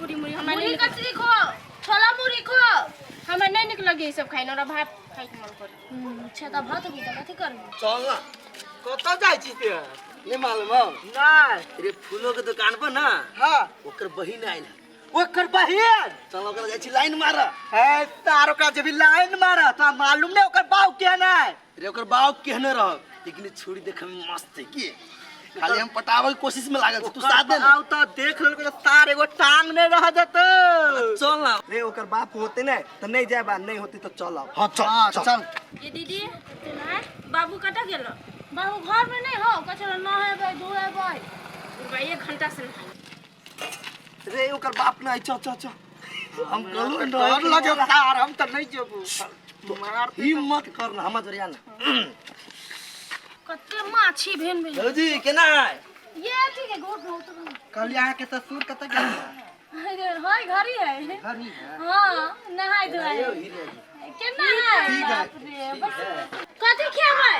पूरी मुरी हमरा मुरी नहीं कचरी खो छोला मुरी खो हमरा नहीं निक लगे ई सब खाइ न भात खाइ के मन करे अच्छा त भात भी त कथि करबे चल ना कत जाय छी ते नहीं मालूम हो नहीं तेरे फूलों के दुकान पर ना हां ओकर बहिन आइल ओकर बहिन चल ओकर जाय छी लाइन मार है तारो का जब लाइन मारा त मालूम नहीं ओकर बाऊ के नहीं रे ओकर बाप केहने रह लेकिन छुरी देखे में मस्त है की खाली हम पटावे की कोशिश में लागल तू साथ दे ना आउ त देख ले तार एगो टांग नहीं रह जते चल ना रे ओकर बाप होते नहीं त नहीं जाय बा नहीं होती तो चल हां चल चल ये दीदी ना बाबू कटा गेल बाबू घर में नहीं हो कचरा न है भाई दूर है भाई भाई 1 घंटा से नहीं रे ओकर बाप नहीं चल चल चल हम कहलू डर लगे तार हम त नहीं जेबू मार हिम्मत कर ना हम जरिया ना कते माछी भेन भेन भौजी केना है ये ठीक है गोट बहुत कलिया के त सूर कत गेल हाय घरी है हरी हां नहाय धोय केना है ठीक है। बाप रे बस कथि खेबै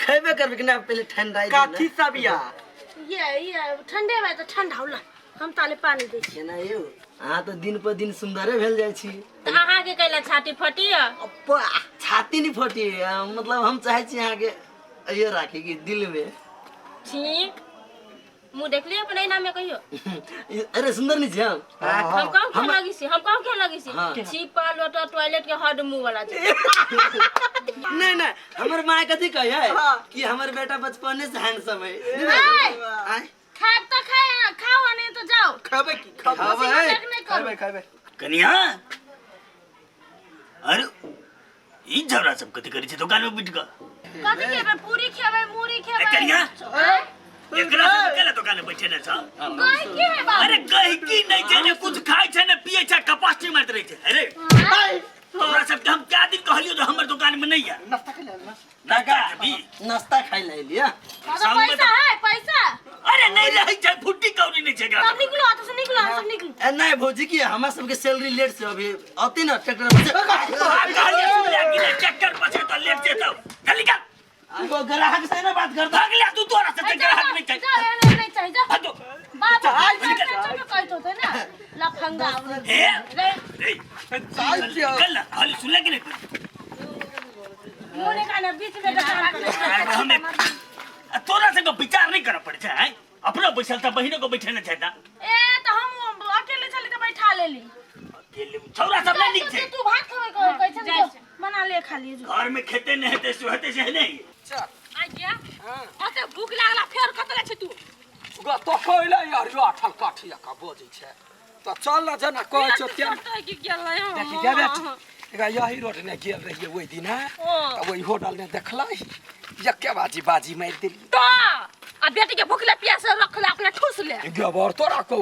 खेबे करबे कि ना पहले ठंडा काठी सबिया ये ठंडे में तो ठंडा होला हम ताले पानी दे छी केना यौ अहाँ तो दिन पर दिन सुंदरे भेल जाय छी त अहाँ के कैला छाती फटी अप्पा छाती नहीं फटी मतलब हम चाहे छी अहाँ के ये राखे की दिल में ठीक मुंह देख लियो अपने नाम में कहियो अरे सुंदर नहीं छी हम कहूं क्यों लगी सी हम कहूं क्यों लगी सी हाँ। छिपा लोटा टॉयलेट के हद मुंह वाला छी नहीं नहीं हमर माँ कथी कहे है हाँ। कि हमर बेटा बचपने से हैंडसम है आय खाए तो खाए खाओ नहीं तो जाओ खाबे की खाबे खाबे खाबे कनिया अरे ई झगड़ा सब कथी करी छै दुकान में बैठ के कथि खेबै पूरी खेबै मुरी खेबै कनिया एकरा से केला दुकान में बैठे ने छ कहि की है बाबू अरे कहि की नहीं छै ने कुछ खाय छै ने पिए छै कपास्टी मारत रहे छै अरे तोरा सब हम क्या दिन कहलियो जो हमर दुकान में नहीं है नाश्ता के ले लगा अभी नाश्ता खाई ले लिया तो पैसा है पैसा अरे नहीं रही छै फुट्टी कौड़ी नहीं छै तब निकलो तो से निकलो सब निकलो नहीं भौजी की हमरा सबके सैलरी लेट से अभी आती ना ट्रैक्टर में से चक्कर पछे तो लेट छै तो जल्दी कर वो ग्राहक से ना बात करता भाग ले तू तोरा से ग्राहक नहीं छै नहीं चाहिए जा भागो बाबू चलो कहतो थे ना लफंगा ए रे कल हाल सुन ले कि नहीं मुने का ना बीच में अरे हमें तोरा से को विचार नहीं करना पड़े छै अपना बैसल था बहिनो को बैठे न छै ना ए तो हम अकेले चले तो बैठा ले ली अकेले छोरा सब नहीं छै तू भात खावे कैसे बना ले खा लिए घर में खेते नहीं हेते सुहते से नहीं आ गया अते भूख लागला फेर कतले छ तू ग तो कोइला यार यो अठल काठिया का बोझै छै तो चल ना जना कहै छ त्या की गेलै देखि गे बेट एगा यही रोड ने गेल रहिए ओइ दिन त ओइ होटल ने देखलै यक्के बाजी मार देली तो आ बेटी के भूखले प्यास रखले अपने ठूस ले गबर तोरा को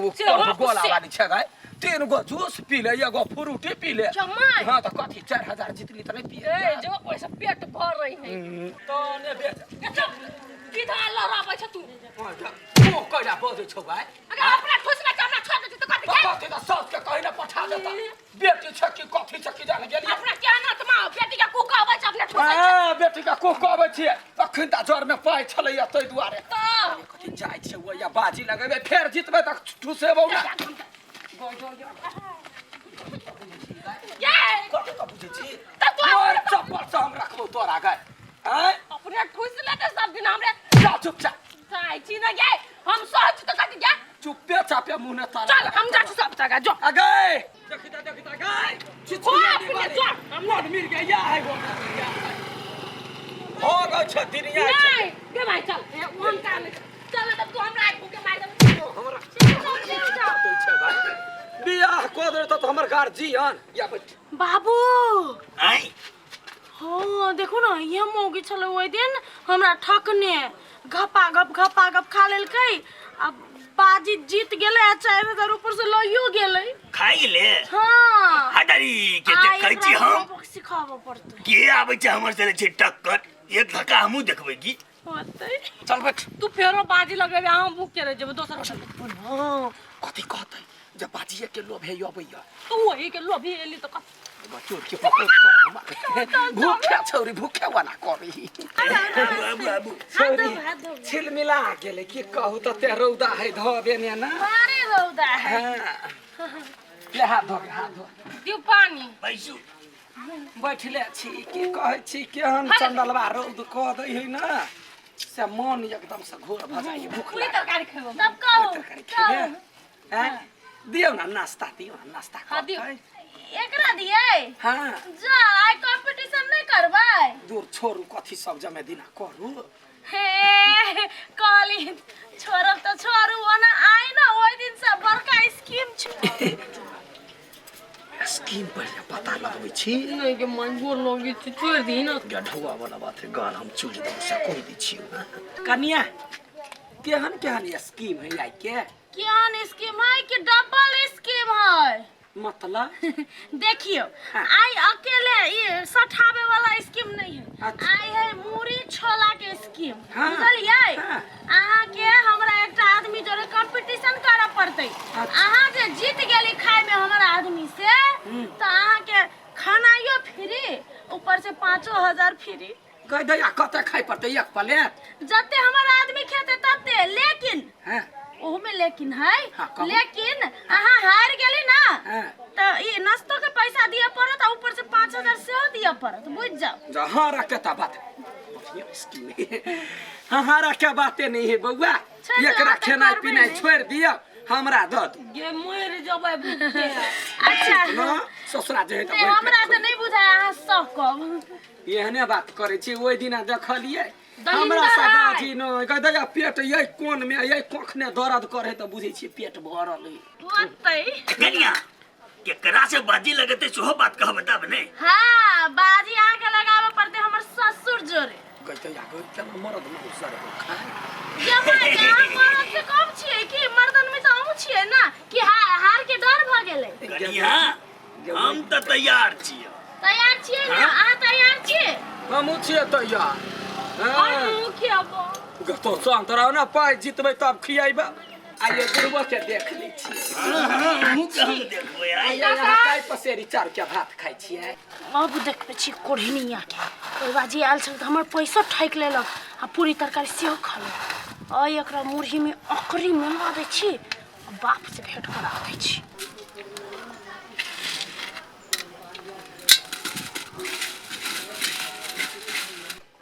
गोला वाली छै गए 3 गो जूस पी ले एगो फ्रूटी पी ले जमाई हां त कथि 4000 जितली त नहीं पी ए जो पैसा पेट भर रही है तो ने बेच किधर लड़ाबै छ तू ओ कइला बोझै छौ भाई अगर अपना ठूस ले हमरा छोड़ दे तो कथि के कथि त सास के कहि न पठा देता बेटी छ कि कथि छ कि जाने गेली अपना क्या ना तुम बेटी के कुकाबै छ अपने ठूस हां बेटी का को कहबै छियै अखन त जोर में पाइ छलैया तै दुआरे तो कथि जाय छै ओ या बाजी लगेबै फेर जितबै त ठुसेबौ ना ये कथि त बुझै छी त तू और चप्पल से हम रखबौ तोरा गए हैं अपने ठूस ले तो सब दिन हमरे जा चुपचाप चाय छी ना ये हम सोच तो कथि के चुप्पे चापे मुंह ने तारा चल हम जा सब जगह जो अगे देखि त गए चिचिया हम मोड मिल गया या है वो हो गए छ दुनिया नहीं के भाई चल वन काम चल तब तू हमरा भूखे मार दे हमरा बियाह को दे तो हमर गार्जियन या बाबू आई हाँ देखो ना ये मौगी छले ओइ दिन हमरा ठकने घपा गप खा लेलकै अब बाजी जीत गेले 4000 ऊपर से लइयो गेले खाई ले हां हटारी के कहै छी हम सिखाबो पड़तै के आबै छै हमर से छै टक्कर एक धक्का हमहु देखबै की होतै चल बैठ तू फेरो बाजी लगेबे हम भूख के रह जेबो दोसर होटल हां कथि कहतै जब बाजी के लोभ है अबैया तू वही के लोभी एली तो कत चोर के पकड़ भूखे छौरी भूखे वाला करी बाबू छिल मिला गेले की कहू त ते रौदा है धबे ने ना मारे रौदा है हां ले हाथ धो के हाथ धो दियो पानी पैसू बैठले छी की कहै छी केहन चंदलवा रौद कह दै है ना से मन एकदम से घोर भ जाई भूख पूरी लागे तरकारी खेबो तब कहो तरकारी खेबे हैं दियौ ना नाश्ता दियौ ना नाश्ता हाँ, दियौ। करतै एकरा दियै हाँ जा आइ कंपटीशन नहीं करबै दूर छोड़ू कथी सब जमे दिना करू हे कहली छोड़ब तो छोड़ू ओना आइ ना ओइ दिन से बड़का स्कीम छ स्कीम पर पता लगबै छी नहीं के मन गोर लगी छी छोड़ दी ना गढ़वा वाला बात है गाल हम चूड़ देबो से कोई दी छी कनिया केहन केहन स्कीम है आई के केहन स्कीम है कि डबल स्कीम है मतलब देखियो हाँ। आई अकेले ये सठावे वाला स्कीम नहीं है अच्छा। आई है मूरी छोला के स्कीम हाँ। बुझलियै हाँ। अहाँ के हमरा एकटा आदमी जोरे कंपटीशन करऽ पड़तै अच्छा। अहाँ जे जीत गेली खाए में हमरा आदमी से तो अहाँ के खानाइयो फ्री ऊपर से 5000 फ्री कह दैया कते खाइ पड़तै एक प्लेट जते हमारा आदमी खेते तते लेकिन हैं ओहू में लेकिन है हाँ, कहू। लेकिन अहाँ हार गेली ना हैं तो ये नाश्तो के पैसा दिए पड़त और ऊपर से 5000 सेहो दिए पड़त बुझ जाओ जहाँ रखे ता बात बढ़िया स्कीम है हाँ रखे बातें नहीं है बउआ छोड़ एकरा दो, खेनाइ करबै पिनाइ नहीं। छोड़ दियो हमरा दऽ दू ये मोर जबै बुझते अच्छा न ससुरा जे है नहीं हमरा तो नहीं बुझाय अहाँ सब कब एहने बात करे छी ओइ दिना देखलिए दलिंदर हमरा सब है। बाजी न कह दैया पेट यही कोन में यही कोखने दर्द करे त बुझै छी पेट भरल है होतै कनिया केकरा से बाजी लगते सेहो बात कह बता बने हां बाजी अहाँ के लगावे पड़ते हमर ससुर जोरे कहते या गई केना मरद में सर खाए ये मैं यहाँ मरद से कम छियै कि मर्दन में तो हम छियै ना कि हार के डर भ गेलै कनिया हम त तैयार छियै तैयार छियै ना अहाँ तैयार छियै हम छिए तैयार और हां मुखिया बो गतो शांत रहो ना पाई जितबै तब खियाइबा आइए दुर्बो के देख लै छी हम देखबै आइ यहाँ काई पसेरी चार के भात खाइ छियै अब देखबे छी कोढ़निया के ओइ बाजी आयल छल त हमर पैसा ठैक लेलक आ पूरी तरकारी सेहो खा लेलक आ एकरा मुरही में अकरी मंगा दै छी आ बाप से भेंट करा दै छी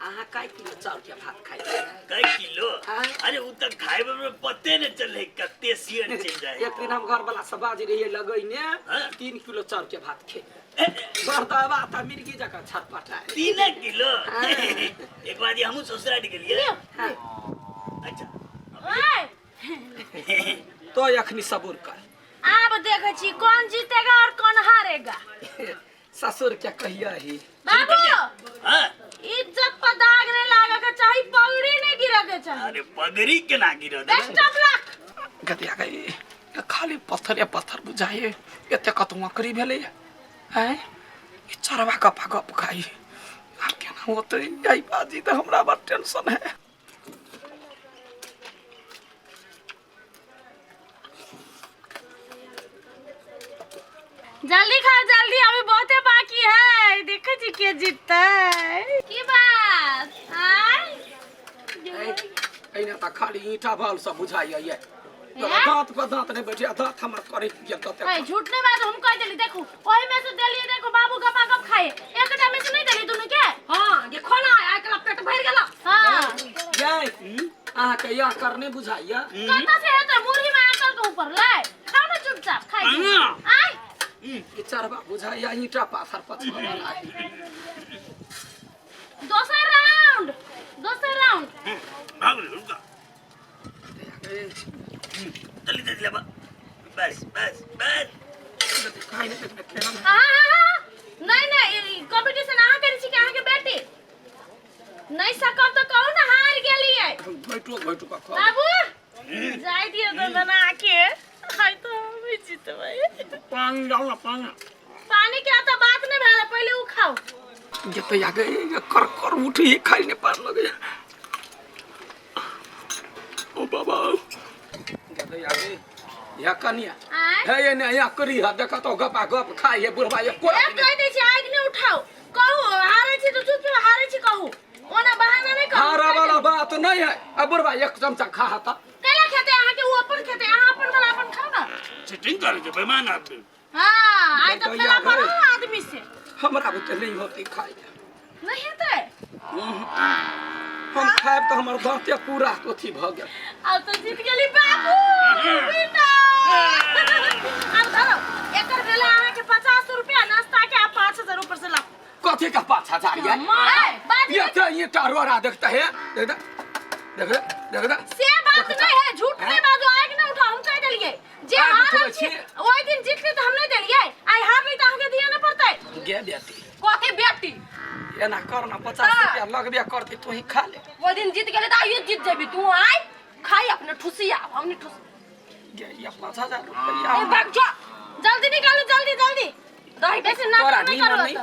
अहाँ काई किलो चाउर के भात खाइ छियै कई किलो हाँ। अरे उ त खाए में पते न चले कते सियर चल जाए एक दिन हम घर वाला सब बाज रहिए लगैने हाँ। 3 किलो चाउर के भात खे बरदावा त मिर्गी जका छटपटाए 3 किलो हाँ। एक बार हमहू ससुराल गेलिए हाँ। अच्छा ओए तो अखनी सबूर कर अब देखे छी कौन जीतेगा और कौन हारेगा ससुर के कहिया ही बाबू हां इज्जत पर दाग नहीं लागे के चाहिए पगड़ी नहीं गिरे के चाहिए अरे पगड़ी केना गिरो दे बेस्ट ऑफ लक गतिया गई खाली पत्थर पत्थर बुझाए एते कतुआ करी भेले हैं ई चरवा का गप खाई अब केना होते यही बाजी त हमरा बड़ टेंशन है जल्दी खा जल्दी अभी बहुते बाकी है देखे छी के जीतता है की बात आय एने त खाली ईटा भाल सब बुझाइए ये दांत पर दांत नहीं बैठे दांत हमर करे के कते है झूठ नहीं बात हम कह देली देखो ओही में से देली देखो बाबू गपा गप खाए एकटा में से नहीं देली दोनों के हां ये खोला एकला पेट भर गेला हां ये आहा के या करने बुझाइए कता से है तो मुरही में आकर के ऊपर ले खाओ ना चुपचाप खाई आय ई चरवा बुझाइए ईटा पाथर पछवा वाला दूसरा राउंड भाग रे उनका जल्दी जल्दी ले बस बस बस खाई नहीं खेला हाँ नहीं कंपटीशन अहाँ करी छी कि अहाँ के बेटी नहीं सकब तो कहू ना हार गेली है बैठो का खा बाबू जाई दियो तो बना के हाय तो हम जीतबै पानी डाल ना पानी के तो बात नहीं भेल पहले उ खाओ ये तो या गए कर कर उठी खाई नहीं पार लगे ओ बाबा ये तो या गए या कनिया आय है ये नहीं या करी है देखा तो गपा गप खाई है बुढ़वा ये कोई एक कह दे छी आग नहीं उठाओ कहू हारे छी तो चुप हारे छी कहू ओना बहाना नहीं कहू हारा वाला बात नहीं है अब बुढ़वा एक चमचा खा था केला खेते अहाँ के ऊ अपन खेते अहाँ अपन वाला अपन खाओ ना चीटिंग करे जे बेईमान आदमी हाँ आज तो तो फेरा यार है। पड़ा आदमी से हमरा बुते नहीं होती खाए नहीं हेतै हम खाएब तो हमर दांते पूरा अथी भ गेल अब तो जीत गेली बाबू बेटा अब धरो एकर भेले अहाँ के 50 रुपया नाश्ता के आ 5000 ऊपर से ला कथी का 5000 ये बात ये तो ये टारोरा देखता है देख से बात नहीं है झूठ नहीं बाजो आए कि ना उठा हम कह देलिए जे आगे हार थोड़ा छी छी। ओई दिन जीतले तो हम नहीं देलिए आई हार नहीं तो हमके दिए ना पड़तै गे बेटी कथी बेटी एना करना 50 रुपया लगबे करती तू ही खा ले वो दिन जीत गेले तो आइए जीत जेबी तू आई खाई अपने ठुसिया हमने ठुस गे ये 5000 रुपया ए भाग जा जल्दी निकालो जल्दी जल्दी दही बेसी ना तोरा नहीं नीमन करो नहीं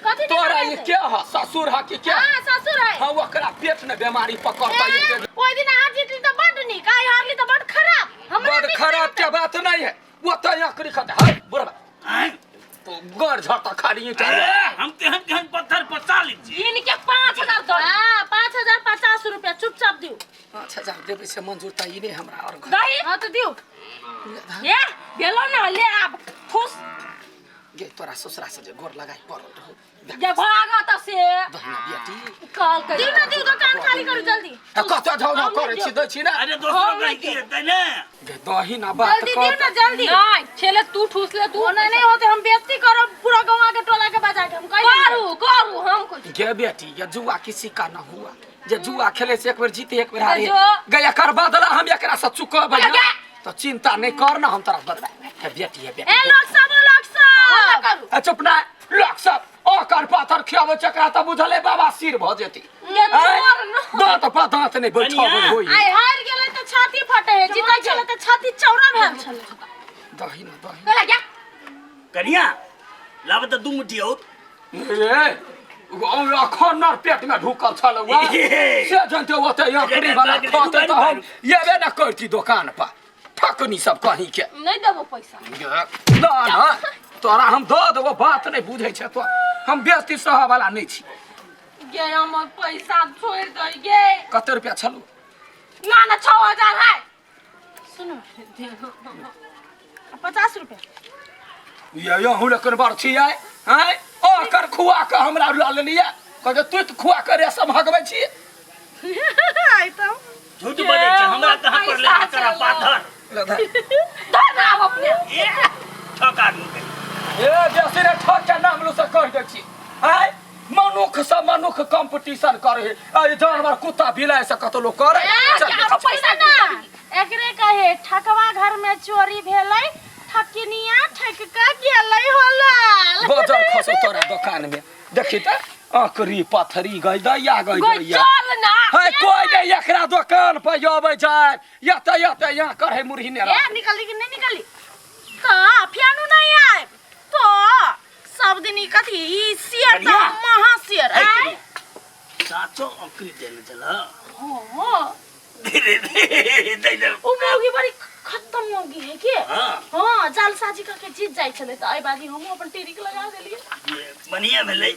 कथी तोरा ये क्या है ससुर है कि क्या हां ससुर है हाँ ओकरा पेट में बीमारी पकड़ता है ओई दिन हार जीतली तो बड निक आई हारली तो बड खराब हमरा बड़ खराब के बात नहीं है वो तो यहाँ करी खाता है बुरा हैं तो गड़ झड़ता खाली ईंटा हम केहन पत्थर पचा लीजिए इनके 5000 दो हां 5050 रुपया चुपचाप दियो 5000 देबे से मंजूर त ई नहीं हमरा और दही हां तो दियो ये बेलो ना ले आप ठुस गे तोरा ससुरा से जे गोर लगाई पड़त हो ये भागा त से दहना बेटी कॉल कर दियो ना दियो दुकान खाली करू जल्दी कत जाऊ ना करे छी दै छी ना अरे दोस्तों कहीं की है ना गे दही ना बात जल्दी दियो ना कर जल्दी नहीं छेले तू ठुस ले तू नहीं नहीं होते हम बेइज्जती करो पूरा गांव के टोला के बजा के हम करू हम कुछ गे बेटी ये जुआ किसी का ना हुआ जे जुआ खेले से एक बार जीते एक बार हारे जो- गया कर बदला हम एकरा से चुकब तो चिंता नहीं करना हम तोरा बदला है बेटी है बेटी ए लोग सब करू ए चुप ना लोग सब ओकर पाथर खियावे चकरा त बुझले बाबा सिर भ जेती ये चोर न दांत पर दांत नहीं बैठब होई आई हार गेले त छाती फटे है जीता चले त छाती चौड़ा भेल छले दही ना दही कहला क्या कनिया लाव तो 2 मुट्ठी और ए अखनर पेट में ढुकल छल से जनते ओते यकरी वाला खाते तो हम येबे ना करती दुकान पर ठकनी सब कहीं के नहीं देबो पैसा ना ना तोरा हम दो देबो बात नहीं बुझै छ तो हम बेस्ती सह वाला नहीं छी गे हमर पैसा छोड़ दे गे कते रुपया छलू ना ना 6000 है सुनो 50 रुपया ये हुन कर बार छी आय हैं ओ कर खुआ के हमरा ल लिया कहे तू तो खुआ करे सब हगबै छी आई तो झूठ बोले छे हमरा कहां पर ले करा पाथर धन आव अपने ए ठका दूं ए जैसे रे ठक के नाम लो से कह दे छी हैं मनुख सब मनुख कंपटीशन करे ए जानवर कुत्ता बिलाई से कतो लोग करे क्या पैसा ना एकरे कहे ठकवा घर में चोरी भेलै ठकिनिया ठक के गेलै होला बाजार खसो तोरा दुकान में देखी त आकरी पत्थरी गई दैया गई दैया चल ना है कोई नहीं एकरा दुकान पर जावे जाए या त यहाँ करे मुरही ने ए निकली कि नहीं निकली तो फियानु नहीं आए तो सब दिन कथी ई शेर त महाशेर आए साचो अकरी देने चला हो धीरे धीरे दे दे ओ मौगी बड़ी खत्म मौगी है के हां हां जालसाजी करके जीत जाई छले त आई बाजी हम अपन टेरिक लगा देलिए ये बढ़िया भेलै